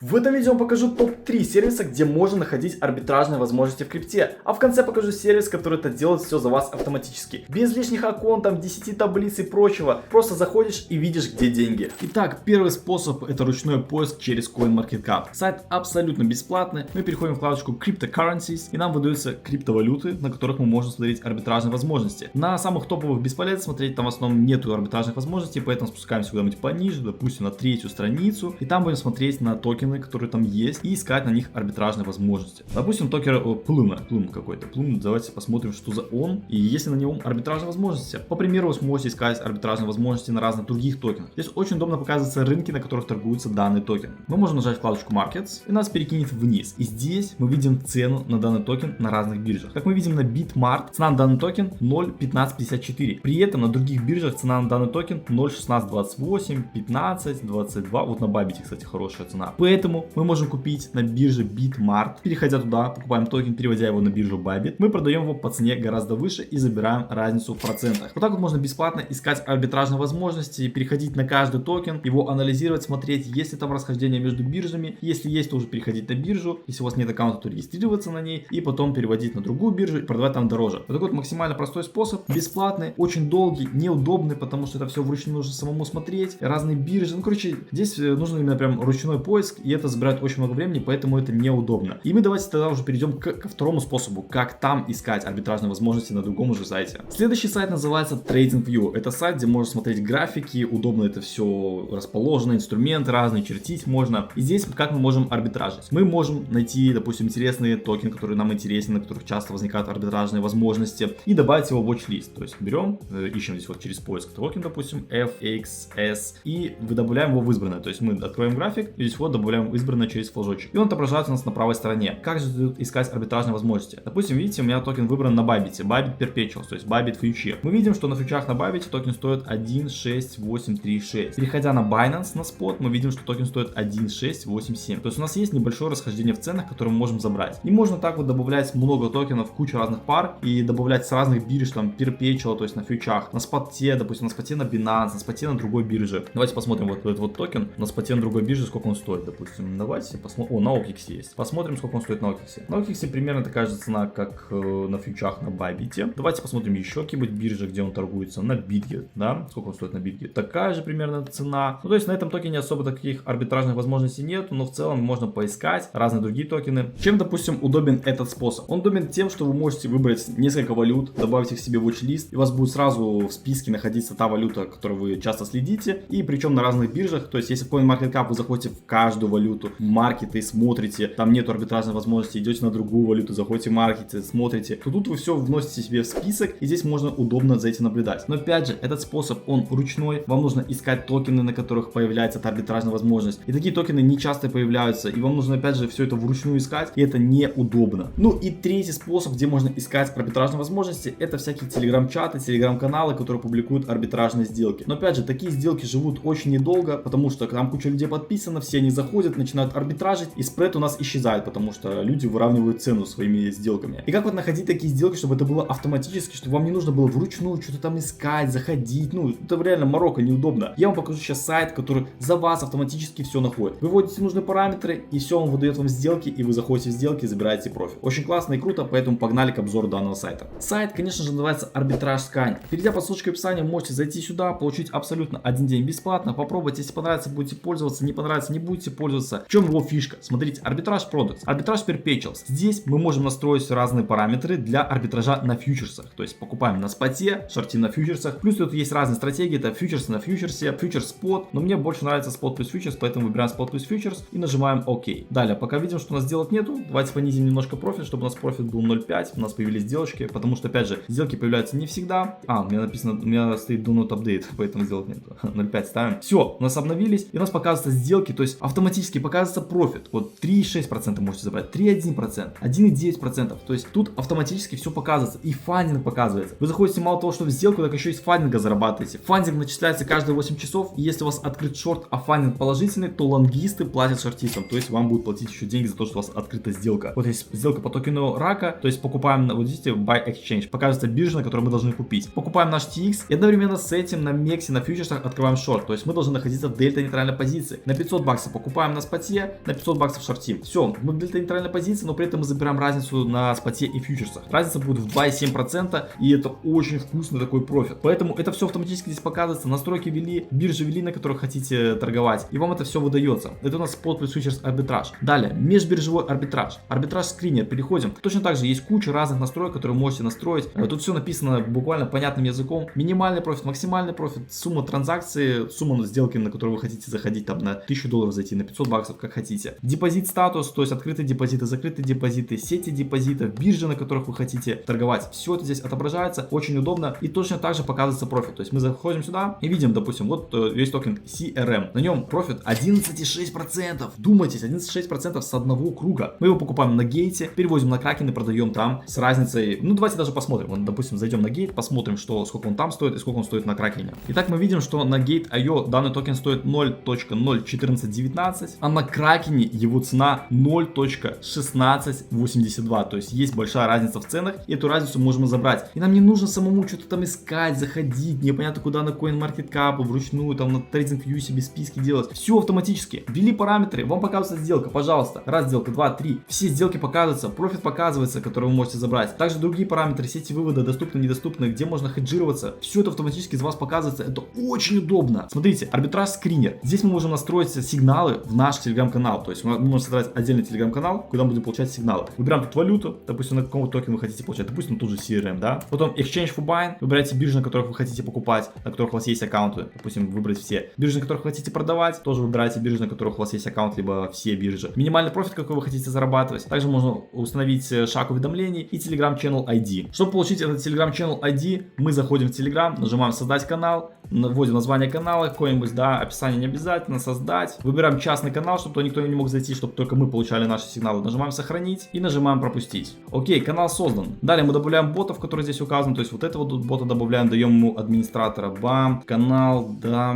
В этом видео покажу топ-3 сервиса, где можно находить арбитражные возможности в крипте. А в конце покажу сервис, который это делает все за вас автоматически. Без лишних аккаунтов, 10 таблиц и прочего. Просто заходишь и видишь, где деньги. Итак, первый способ это ручной поиск через CoinMarketCap. Сайт абсолютно бесплатный. Мы переходим в вкладочку Cryptocurrencies и нам выдаются криптовалюты, на которых мы можем смотреть арбитражные возможности. На самых топовых бесполезно смотреть, там в основном нету арбитражных возможностей, поэтому спускаемся куда-нибудь пониже, допустим на третью страницу. И там будем смотреть на токены, которые там есть, и искать на них арбитражные возможности. Допустим, токен Plume какой-то. Plume, давайте посмотрим, что за он, и есть ли на нем арбитражные возможности. По примеру, вы сможете искать арбитражные возможности на разных других токенах. Здесь очень удобно показываются рынки, на которых торгуются данный токен. Мы можем нажать вкладочку Markets, и нас перекинет вниз. И здесь мы видим цену на данный токен на разных биржах. Как мы видим на Bitmart, цена на данный токен 0.1554. При этом на других биржах цена на данный токен 0.1628, 15, 22. Вот на Bybit, кстати, хорошая цена. Поэтому мы можем купить на бирже Bitmart. Переходя туда, покупаем токен, переводя его на биржу Bybit. Мы продаем его по цене гораздо выше и забираем разницу в процентах. Вот так вот можно бесплатно искать арбитражные возможности, переходить на каждый токен, его анализировать, смотреть, есть ли там расхождение между биржами. Если есть, то уже переходить на биржу. Если у вас нет аккаунта, то регистрироваться на ней и потом переводить на другую биржу и продавать там дороже. Вот такой вот максимально простой способ, бесплатный, очень долгий, неудобный, потому что это все вручную нужно самому смотреть, разные биржи. Ну, короче, здесь нужно именно прям ручной поиск, и это забирает очень много времени, поэтому это неудобно. И мы давайте тогда уже перейдем ко второму способу, как там искать арбитражные возможности на другом уже сайте. Следующий сайт называется TradingView. Это сайт, где можно смотреть графики, удобно это все расположено, инструменты разные, чертить можно. И здесь как мы можем арбитражить? Мы можем найти, допустим, интересные токены, которые нам интересны, на которых часто возникают арбитражные возможности, и добавить его в watch-list. То есть берем, ищем здесь вот через поиск токен, допустим, FXS, и добавляем его в избранное. То есть мы откроем график, и здесь вот добавляем избранное через флажочек. И он отображается у нас на правой стороне. Как же тут искать арбитражные возможности? Допустим, видите, у меня токен выбран на Bybit, Bybit Perpetuals, то есть Bybit Future. Мы видим, что на фьючах на Bybit токен стоит 1.6836. Переходя на Binance, на спот, мы видим, что токен стоит 1.687. То есть у нас есть небольшое расхождение в ценах, которые мы можем забрать. И можно так вот добавлять много токенов, кучу разных пар, и добавлять с разных бирж, там, Perpetual, то есть на фьючах, на споте, допустим, на споте на Binance, на споте на другой бирже. Давайте посмотрим вот этот вот токен, на споте на другой бирже, сколько он стоит, допустим. Давайте посмотрим. О, на OKX есть. Посмотрим, сколько он стоит на OKX. На OKX примерно такая же цена, как на фьючах на Bybit. Давайте посмотрим еще какие-нибудь биржи, где он торгуется. На BitGet, да? Сколько он стоит на BitGet? Такая же примерно цена. Ну, то есть на этом токене особо таких арбитражных возможностей нет, но в целом можно поискать разные другие токены. Чем, допустим, удобен этот способ? Он удобен тем, что вы можете выбрать несколько валют, добавить их к себе в watch-лист, и у вас будет сразу в списке находиться та валюта, которую вы часто следите, и причем на разных биржах. То есть если в CoinMarketCap вы заходите в каждую валюту, маркеты, смотрите, там нету арбитражной возможности, идете на другую валюту, заходите в маркеты, смотрите, то тут вы все вносите себе в список, и здесь можно удобно за этим наблюдать. Но опять же, этот способ, он ручной, вам нужно искать токены, на которых появляется эта арбитражная возможность. И такие токены не часто появляются, и вам нужно опять же все это вручную искать, и это неудобно. Ну и третий способ, где можно искать арбитражные возможности, это всякие телеграм-чаты, телеграм-каналы, которые публикуют арбитражные сделки. Но опять же, такие сделки живут очень недолго, потому что там куча людей подписано, все они заходят, начинают арбитражить, и спред у нас исчезает, потому что люди выравнивают цену своими сделками. И как вот находить такие сделки, чтобы это было автоматически, чтобы вам не нужно было вручную что-то там искать, заходить, ну это реально морока, неудобно. Я вам покажу сейчас сайт, который за вас автоматически все находит. Вы вводите нужные параметры, и все, он выдает вам сделки, и вы заходите в сделки и забираете профит. Очень классно и круто, поэтому погнали к обзору данного сайта. Сайт, конечно же, называется Arbitrage Scan. Перейдя по ссылочке в описании, можете зайти сюда, получить абсолютно один день бесплатно, попробовать, если понравится, будете пользоваться, не понравится, не будете пользоваться. В чем его фишка? Смотрите, Arbitrage Products, Arbitrage Perpetuals. Здесь мы можем настроить разные параметры для арбитража на фьючерсах. То есть покупаем на споте, шортим на фьючерсах. Плюс тут есть разные стратегии, это фьючерс на фьючерсе, фьючерс спот. Но мне больше нравится спот плюс фьючерс, поэтому выбираем спот плюс фьючерс и нажимаем ОК. Далее, пока видим, что у нас сделок нету, давайте понизим немножко профит, чтобы у нас профит был 0.5. У нас появились сделочки, потому что опять же, сделки появляются не всегда. У меня написано, у меня стоит do not update, поэтому сделок нет. 0.5 ставим. Все, у нас обновились, и у нас показываются сделки, то есть автоматически показывается профит. Вот 3,6% можете забрать, 3,1%, 1,9%. То есть тут автоматически все показывается, и фандинг показывается. Вы заходите мало того, что в сделку, так еще и с фандинга зарабатываете. Фандинг начисляется каждые 8 часов, и если у вас открыт шорт, а фандинг положительный, то лонгисты платят шортистам, то есть вам будут платить еще деньги за то, что у вас открыта сделка. Вот есть сделка по токену рака, то есть покупаем, вот видите, buy exchange, показывается биржа, на которой мы должны купить. Покупаем наш TX, и одновременно с этим на Мексе, на фьючерсах открываем шорт, то есть мы должны находиться в дельта нейтральной позиции. На 500 баксов покупаем, покупаем на споте, на 500 баксов шортим. Все, мы в нейтральной позиции, но при этом мы забираем разницу на споте и фьючерсах. Разница будет в 2,7%, и это очень вкусный такой профит. Поэтому это все автоматически здесь показывается. Настройки ввели, биржи ввели, на которых хотите торговать, и вам это все выдается. Это у нас спот плюс фьючерс арбитраж. Далее, межбиржевой арбитраж. Арбитраж скринер. Переходим. Точно так же есть куча разных настроек, которые вы можете настроить. Тут все написано буквально понятным языком. Минимальный профит, максимальный профит, сумма транзакции, сумма сделки, на которую вы хотите заходить, там на 1000 долларов зайти, на 500 баксов, как хотите. Депозит статус, то есть открытые депозиты, закрытые депозиты, сети депозитов, биржи, на которых вы хотите торговать. Все это здесь отображается, очень удобно, и точно так же показывается профит. То есть мы заходим сюда и видим, допустим, вот весь токен CRM. На нем профит 11,6%. Думайтесь, 11,6% с одного круга. Мы его покупаем на гейте, перевозим на кракен и продаем там с разницей. Ну, давайте даже посмотрим. Вот, допустим, зайдем на гейт, посмотрим, сколько он там стоит и сколько он стоит на кракене. Итак, мы видим, что на Gate.io данный токен стоит 0.01419, а на кракене его цена 0.1682. То есть есть большая разница в ценах, и эту разницу можем забрать. И нам не нужно самому что-то там искать, заходить, непонятно куда на CoinMarketCap, вручную там на TradingView себе списки делать. Все автоматически. Ввели параметры, вам показывается сделка, пожалуйста. Раз сделка, 2, 3. Все сделки показываются, профит показывается, который вы можете забрать. Также другие параметры, сети вывода, доступны, недоступны, где можно хеджироваться. Все это автоматически из вас показывается. Это очень удобно. Смотрите, арбитраж скринер. Здесь мы можем настроить сигналы в наш телеграм-канал. То есть мы можем создать отдельный телеграм-канал, куда мы будем получать сигналы. Выбираем тут валюту, допустим, на каком токен вы хотите получать. Допустим, тут же CRM, да. Потом Exchange for Buying. Выбираете биржи, на которых вы хотите покупать, на которых у вас есть аккаунты. Допустим, выбрать все. Биржи, на которых вы хотите продавать, тоже выбираете биржи, на которых у вас есть аккаунт, либо все биржи. Минимальный профит, какой вы хотите зарабатывать. Также можно установить шаг уведомлений и Telegram Channel ID. Чтобы получить этот Telegram Channel ID, мы заходим в Telegram, нажимаем создать канал, вводим название канала какое-нибудь, да, описание не обязательно, создать. Выбираем частный канал, чтобы туда никто не мог зайти, чтобы только мы получали наши сигналы. Нажимаем сохранить и нажимаем пропустить. Окей, канал создан. Далее мы добавляем ботов, которые здесь указаны, то есть вот этого бота добавляем, даем ему администратора, бам, канал, да,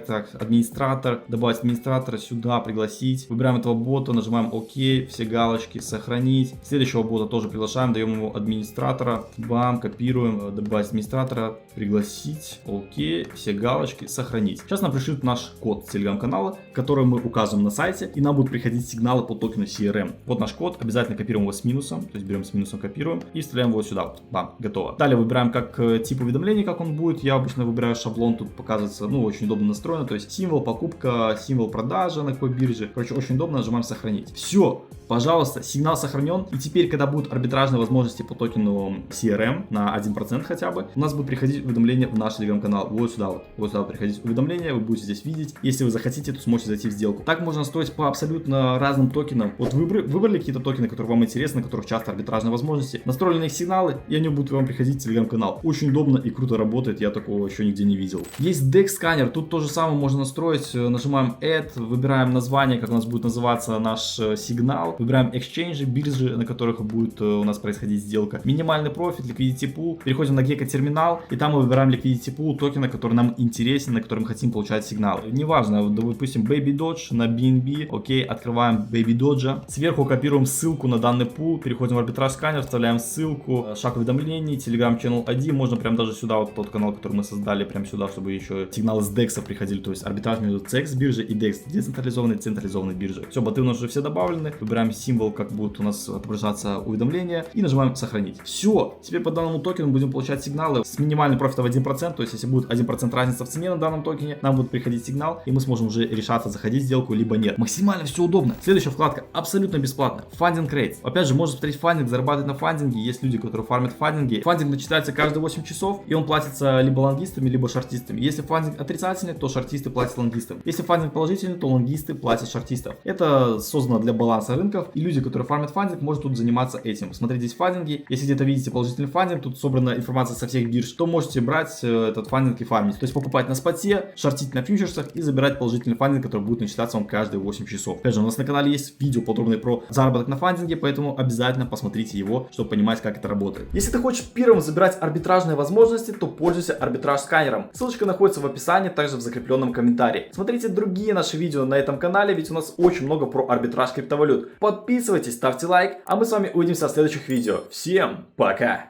так, администратор, добавить администратора сюда, пригласить. Выбираем этого бота, нажимаем окей, все галочки, сохранить. Следующего бота тоже приглашаем, даем ему администратора, бам, копируем, добавить администратора, пригласить, окей, все галочки, сохранить. Сейчас нам пришлют наш код телеграм-канала, который мы указываем на сайте, и нам будут приходить сигналы по токену CRM. Вот наш код, обязательно копируем его с минусом, то есть берем с минусом, копируем и вставляем его сюда. Бам, готово. Далее выбираем как тип уведомлений, как он будет. Я обычно выбираю шаблон, тут показывается, ну, очень удобно настроено, то есть символ покупка, символ продажи на какой бирже. Короче, очень удобно, нажимаем сохранить. Все, пожалуйста, сигнал сохранен, и теперь, когда будут арбитражные возможности по токену CRM на 1% хотя бы, у нас будет приходить уведомление в наш телеграм-канал. Вот сюда вот приходить уведомления, вы будете здесь видеть. Если вы захотите, то сможете зайти в сделку. Так можно настроить по абсолютно разным токенам. Вот выбрали какие-то токены, которые вам интересны, на которых часто арбитражные возможности, настроили на их сигналы, и они будут вам приходить в телеграм-канал. Очень удобно и круто работает, я такого еще нигде не видел. Есть DEX сканер, тут то же самое можно настроить. Нажимаем Add, выбираем название, как у нас будет называться наш сигнал, выбираем Exchange, биржи, на которых будет у нас происходить сделка. Минимальный профит, Liquidity Pool, переходим на Gecko терминал, и там мы выбираем Liquidity Pool токена, который нам интересен, на который мы хотим получать сигналы. Неважно, допустим, Baby Doge на BNB, окей, открываем Baby Doge, сверху копируем ссылку на данный пул, переходим в арбитраж сканер, вставляем ссылку, шаг уведомлений, Telegram Channel ID, можно прям даже сюда, вот тот канал, который мы создали, прям сюда, чтобы еще сигналы с DEX приходили, то есть арбитраж между CEX биржей и DEX, децентрализованной и централизованной биржи. Все, боты у нас уже все добавлены, выбираем символ, как будут у нас отображаться уведомления, и нажимаем сохранить. Все, теперь по данному токену будем получать сигналы с минимальным профитом 1%, то есть если будет 1% разница в цене на данном токене, нам будет приходить сигнал, и мы сможем уже решаться, заходить в сделку, либо нет. Максимально все удобно. Следующая вкладка абсолютно бесплатно. Funding Rates. Опять же, можно смотреть фандинг, зарабатывать на фандинге. Есть люди, которые фармят фандинги. Фандинг начинается каждые 8 часов, и он платится либо лонгистами, либо шортистами. Если фандинг отрицательный, то шортисты платят лонгистам. Если фандинг положительный, то лонгисты платят шортистов. Это создано для баланса рынков, и люди, которые фармят фандинг, могут тут заниматься этим. Смотрите здесь фандинги. Если где-то видите положительный фандинг, тут собрана информация со всех бирж, то можете брать этот фандинг и фармить. То есть покупать на споте, шортить на фьючерсах и забирать положительный фандинг, который будет начисляться вам каждые 8 часов. Опять же, у нас на канале есть видео подробное про заработок на фандинге, поэтому обязательно посмотрите его, чтобы понимать, как это работает. Если ты хочешь первым забирать арбитражные возможности, то пользуйся арбитраж сканером. Ссылочка находится в описании, также в закрепленном комментарии. Смотрите другие наши видео на этом канале, ведь у нас очень много про арбитраж криптовалют. Подписывайтесь, ставьте лайк, а мы с вами увидимся в следующих видео. Всем пока!